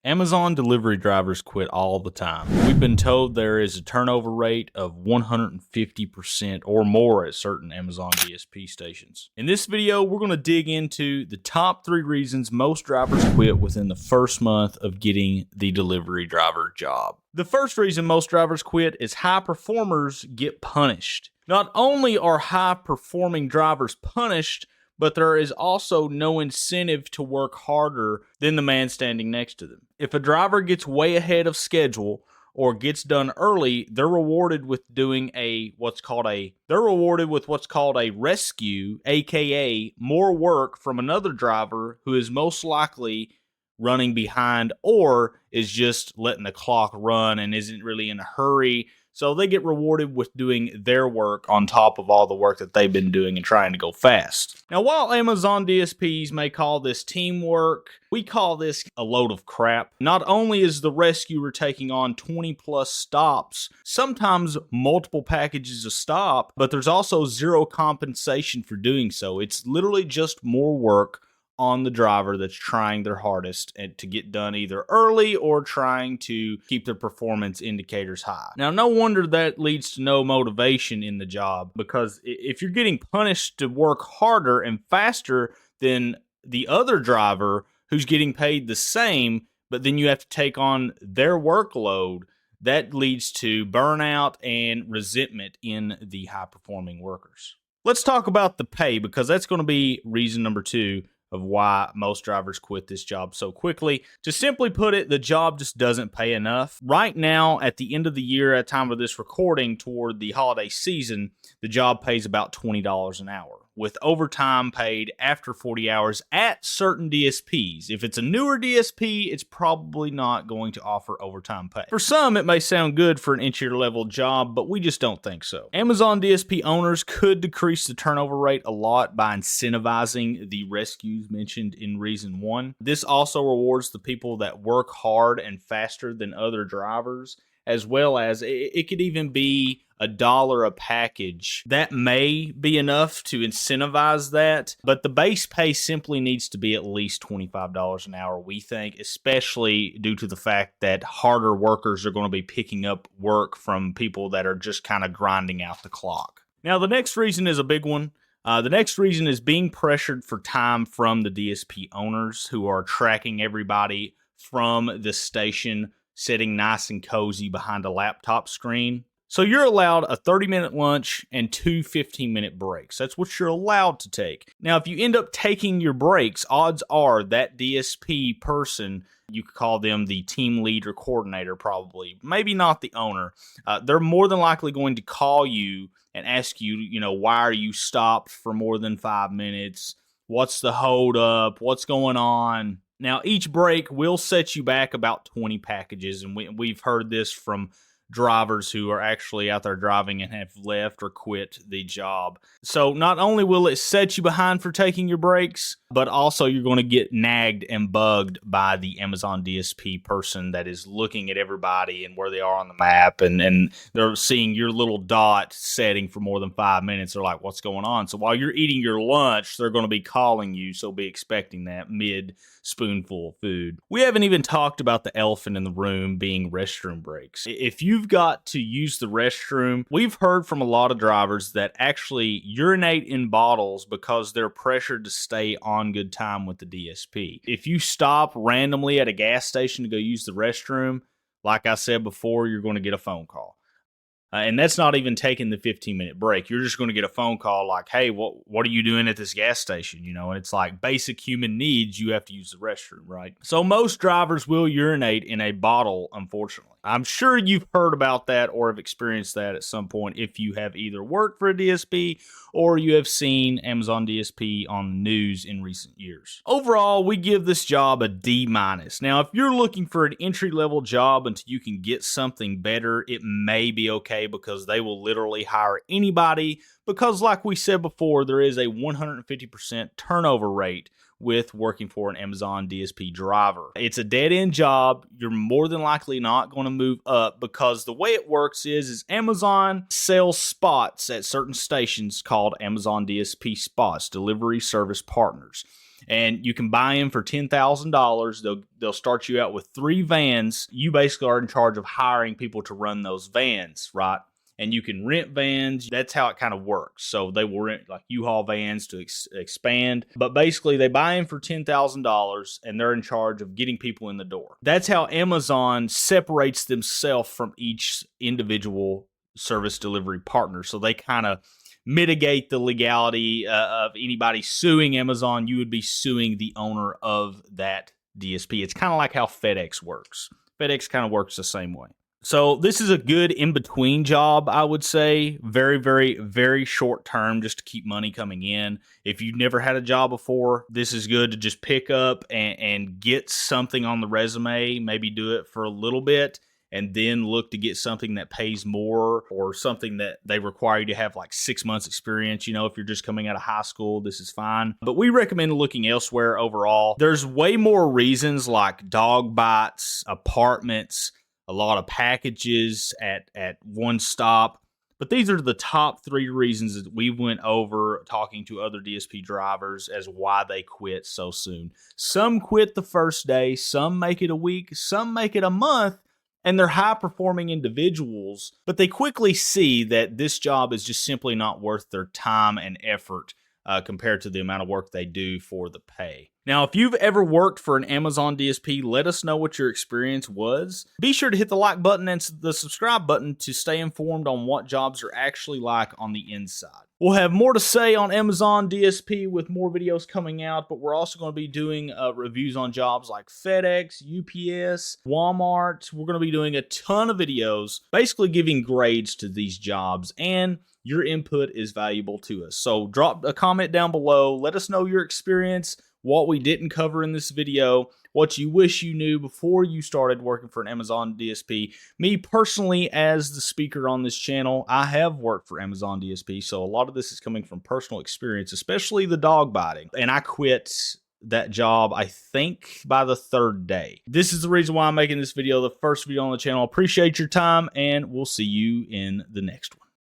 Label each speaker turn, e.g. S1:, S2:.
S1: Amazon delivery drivers quit all the time. We've been told there is a turnover rate of 150% or more at certain Amazon DSP stations. In this video, we're going to dig into the top 3 reasons most drivers quit within the first month of getting the delivery driver job. The first reason most drivers quit is high performers get punished. Not only are high performing drivers punished, but there is also no incentive to work harder than the man standing next to them. If a driver gets way ahead of schedule or gets done early, they're rewarded with doing what's called a rescue, aka more work from another driver who is most likely running behind or is just letting the clock run and isn't really in a hurry. So they get rewarded with doing their work on top of all the work that they've been doing and trying to go fast. Now, while Amazon DSPs may call this teamwork, we call this a load of crap. Not only is the rescuer taking on 20 plus stops, sometimes multiple packages a stop, but there's also zero compensation for doing so. It's literally just more work on the driver that's trying their hardest and to get done either early or trying to keep their performance indicators high. Now, no wonder that leads to no motivation in the job, because if you're getting punished to work harder and faster than the other driver who's getting paid the same, but then you have to take on their workload, that leads to burnout and resentment in the high-performing workers. Let's talk about the pay, because that's going to be reason number 2 of why most drivers quit this job so quickly. To simply put it, the job just doesn't pay enough. Right now, at the end of the year, at the time of this recording, toward the holiday season, the job pays about $20 an hour, with overtime paid after 40 hours at certain DSPs. If it's a newer DSP, it's probably not going to offer overtime pay. For some, it may sound good for an entry-level job, but we just don't think so. Amazon DSP owners could decrease the turnover rate a lot by incentivizing the rescues mentioned in reason 1. This also rewards the people that work hard and faster than other drivers, as well as it could even be $1 a package. That may be enough to incentivize that, but the base pay simply needs to be at least $25 an hour, we think, especially due to the fact that harder workers are going to be picking up work from people that are just kind of grinding out the clock. Now, the next reason is a big one. The next reason is being pressured for time from the DSP owners, who are tracking everybody from the station, sitting nice and cozy behind a laptop screen. So you're allowed a 30-minute lunch and 2 15-minute breaks. That's what you're allowed to take. Now, if you end up taking your breaks, odds are that DSP person, you could call them the team lead or coordinator probably, maybe not the owner, they're more than likely going to call you and ask you, why are you stopped for more than 5 minutes? What's the hold up? What's going on? Now, each break will set you back about 20 packages, and we've heard this from drivers who are actually out there driving and have left or quit the job. So not only will it set you behind for taking your breaks, but also you're going to get nagged and bugged by the Amazon DSP person that is looking at everybody and where they are on the map, and they're seeing your little dot setting for more than 5 minutes. They're like, what's going on? So while you're eating your lunch, they're going to be calling you, so be expecting that mid-spoonful of food. We haven't even talked about the elephant in the room being restroom breaks. If you've got to use the restroom, we've heard from a lot of drivers that actually urinate in bottles because they're pressured to stay on good time with the DSP. If you stop randomly at a gas station to go use the restroom, like I said before, you're going to get a phone call. And that's not even taking the 15-minute break. You're just going to get a phone call like, hey, what are you doing at this gas station? And it's like basic human needs. You have to use the restroom, right? So most drivers will urinate in a bottle, unfortunately. I'm sure you've heard about that or have experienced that at some point if you have either worked for a DSP or you have seen Amazon DSP on the news in recent years. Overall, we give this job a D-. Now, if you're looking for an entry-level job until you can get something better, it may be okay, because they will literally hire anybody, because like we said before, there is a 150% turnover rate with working for an Amazon DSP driver. It's a dead-end job. You're more than likely not going to move up, because the way it works is Amazon sells spots at certain stations called Amazon DSP spots, delivery service partners. and you can buy them for $10,000. They'll start you out with 3 vans. You basically are in charge of hiring people to run those vans, right? And you can rent vans. That's how it kind of works. So they will rent like U-Haul vans to expand. But basically, they buy them for $10,000 and they're in charge of getting people in the door. That's how Amazon separates themselves from each individual service delivery partner. So they kind of mitigate the legality of anybody suing Amazon. You would be suing the owner of that DSP. It's kind of like how FedEx works. FedEx kind of works the same way. So this is a good in-between job, I would say. Very, very, very short term, just to keep money coming in. If you've never had a job before, this is good to just pick up and get something on the resume. Maybe do it for a little bit and then look to get something that pays more, or something that they require you to have like 6 months experience. You know, if you're just coming out of high school, this is fine. But we recommend looking elsewhere overall. There's way more reasons, like dog bites, apartments, a lot of packages at one stop. But these are the top 3 reasons that we went over talking to other DSP drivers as why they quit so soon. Some quit the first day, some make it a week, some make it a month, and they're high-performing individuals, but they quickly see that this job is just simply not worth their time and effort compared to the amount of work they do for the pay. Now, if you've ever worked for an Amazon DSP, let us know what your experience was. Be sure to hit the like button and the subscribe button to stay informed on what jobs are actually like on the inside. We'll have more to say on Amazon DSP with more videos coming out, but we're also going to be doing reviews on jobs like FedEx, UPS, Walmart. We're going to be doing a ton of videos, basically giving grades to these jobs, and your input is valuable to us. So drop a comment down below. Let us know your experience, what we didn't cover in this video, what you wish you knew before you started working for an Amazon DSP. Me personally, as the speaker on this channel, I have worked for Amazon DSP, so a lot of this is coming from personal experience, especially the dog biting. And I quit that job, I think, by the 3rd day. This is the reason why I'm making this video, the first video on the channel. Appreciate your time, and we'll see you in the next one.